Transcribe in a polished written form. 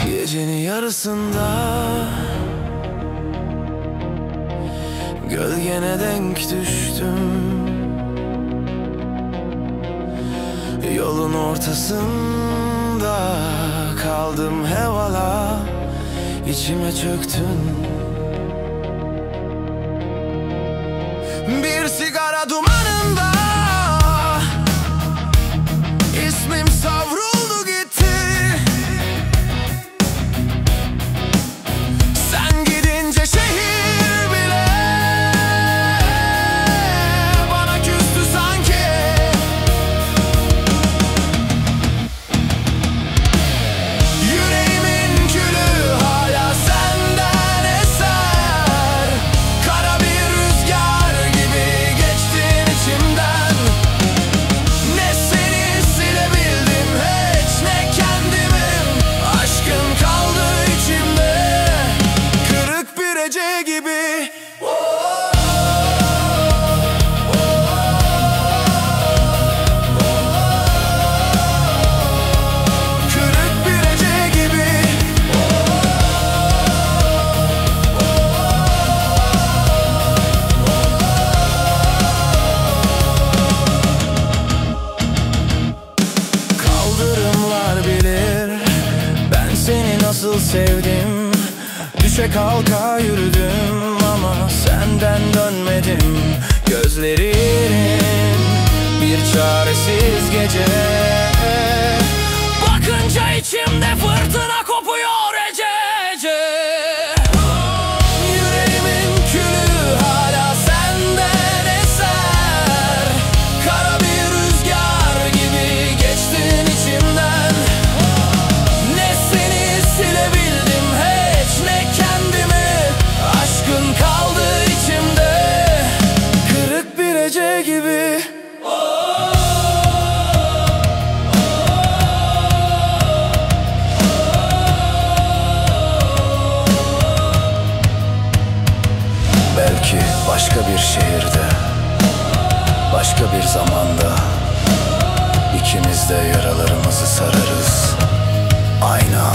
Gecenin yarısında gölgene denk düştüm. Yolun ortasında kaldım hevala, içime çöktün. Bir sigara dumanında ismim savruldu gitti. Sen gidince şehir bile bana küstü sanki. Yüreğimin külü hala senden eser. Kara bir rüzgar gibi geçtin içimden. Ne seni silebildim hiç, ne kendimi. Aşkın kaldı içimde, kırık bir ece gibi. Kırık bir ece gibi. Kaldırımlar bilir ben seni nasıl sevdim. Düşe kalka yürüdüm ama senden dönmedim. Gözlerin bir çaresiz gece, bakınca içimde fırtına kopuyor ece ece. Yüreğimin külü hala senden eser. Kara bir rüzgar gibi geçtin içimden. Ne seni silebildim hiç, ne kendimi. Aşkın kaldı içimde, kırık bir ece gibi. Belki başka bir şehirde, başka bir zamanda ikimiz de yaralarımızı sararız aynı